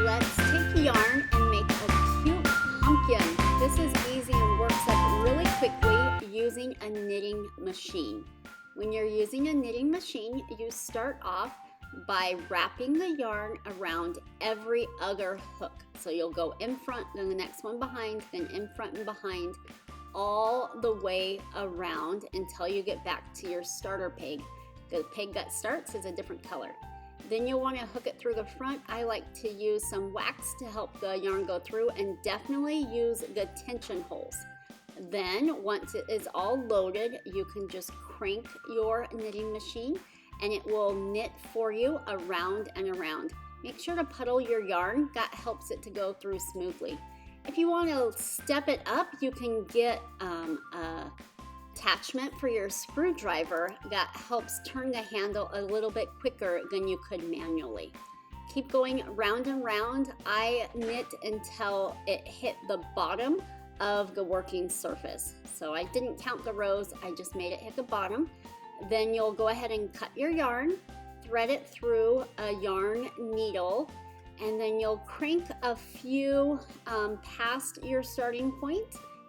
Let's take yarn and make a cute pumpkin. This is easy and works up really quickly using a knitting machine. When you're using a knitting machine, you start off by wrapping the yarn around every other hook. So you'll go in front, then the next one behind, then in front and behind, all the way around until you get back to your starter peg. The peg that starts is a different color. Then you'll want to hook it through the front. I like to use some wax to help the yarn go through, and definitely use the tension holes. Then once it is all loaded, you can just crank your knitting machine and it will knit for you around and around. Make sure to puddle your yarn. That helps it to go through smoothly. If you want to step it up, you can get a attachment for your screwdriver that helps turn the handle a little bit quicker than you could manually. Keep going round and round. I knit until it hit the bottom of the working surface. So I didn't count the rows, I just made it hit the bottom. Then you'll go ahead and cut your yarn, thread it through a yarn needle, and then you'll crank a few past your starting point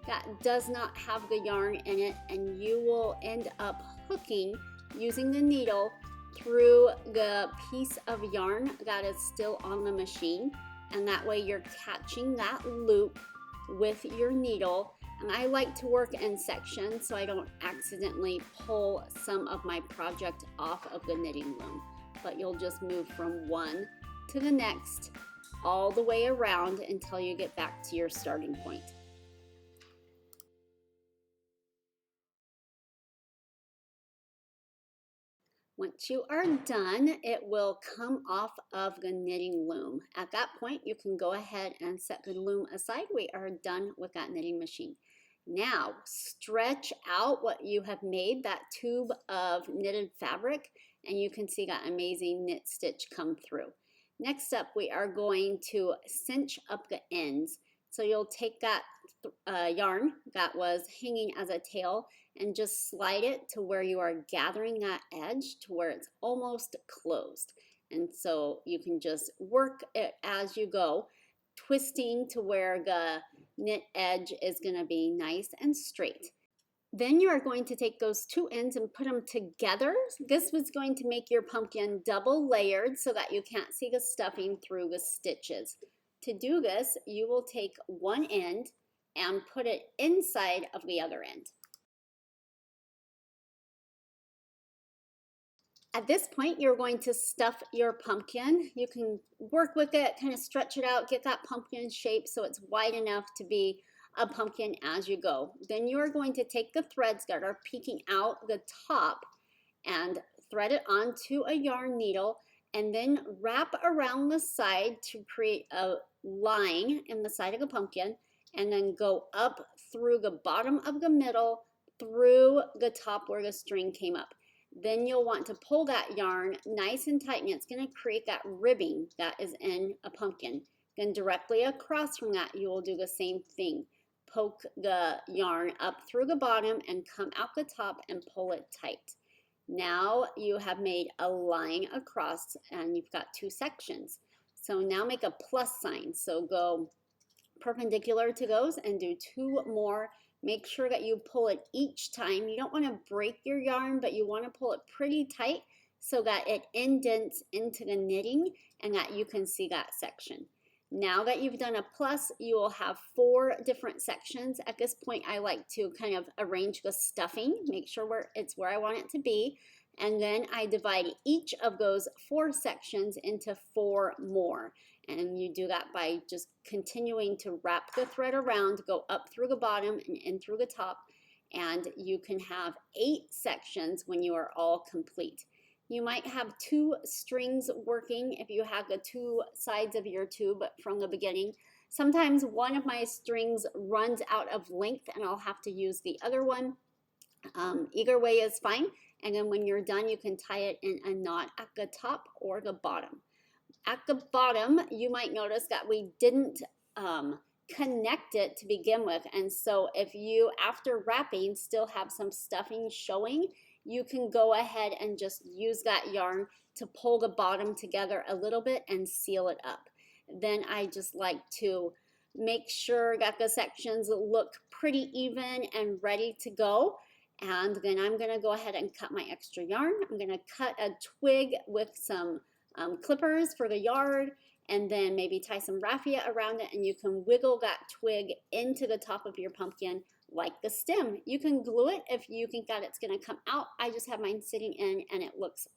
that does not have the yarn in it, and you will end up hooking using the needle through the piece of yarn that is still on the machine, and that way you're catching that loop with your needle. And I like to work in sections so I don't accidentally pull some of my project off of the knitting loom, but you'll just move from one to the next all the way around until you get back to your starting point. Once you are done, it will come off of the knitting loom. At that point, you can go ahead and set the loom aside. We are done with that knitting machine. Now, stretch out what you have made, that tube of knitted fabric, and you can see that amazing knit stitch come through. Next up, we are going to cinch up the ends. So you'll take that yarn that was hanging as a tail and just slide it to where you are gathering that edge to where it's almost closed. And so you can just work it as you go, twisting to where the knit edge is going to be nice and straight. Then you are going to take those two ends and put them together. This was going to make your pumpkin double layered so that you can't see the stuffing through the stitches. To do this, you will take one end and put it inside of the other end. At this point, you're going to stuff your pumpkin. You can work with it, kind of stretch it out, get that pumpkin shape so it's wide enough to be a pumpkin as you go. Then you are going to take the threads that are peeking out the top and thread it onto a yarn needle, and then wrap around the side to create a line in the side of the pumpkin, and then go up through the bottom of the middle through the top where the string came up. Then you'll want to pull that yarn nice and tight, and it's going to create that ribbing that is in a pumpkin. Then directly across from that, you will do the same thing. Poke the yarn up through the bottom and come out the top and pull it tight. Now you have made a line across and you've got two sections. So now make a plus sign. So go perpendicular to those and do two more. Make sure that you pull it each time. You don't want to break your yarn, but you want to pull it pretty tight so that it indents into the knitting and that you can see that section. Now that you've done a plus, you will have 4 different sections. At this point, I like to kind of arrange the stuffing, make sure it's where I want it to be, and then I divide each of those 4 sections into 4 more. And you do that by just continuing to wrap the thread around, go up through the bottom and in through the top, and you can have 8 sections when you are all complete. You might have 2 strings working if you have the 2 sides of your tube from the beginning. Sometimes one of my strings runs out of length and I'll have to use the other one. Either way is fine. And then when you're done, you can tie it in a knot at the top or the bottom. At the bottom, you might notice that we didn't connect it to begin with. And so if you, after wrapping, still have some stuffing showing, you can go ahead and just use that yarn to pull the bottom together a little bit and seal it up. then I just like to make sure that the sections look pretty even and ready to go. And then I'm going to go ahead and cut my extra yarn. I'm going to cut a twig with some clippers for the yard, and then maybe tie some raffia around it, and you can wiggle that twig into the top of your pumpkin like the stem. You can glue it if you think that it's going to come out. I just have mine sitting in and it looks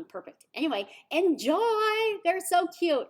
perfect. Anyway, enjoy! They're so cute.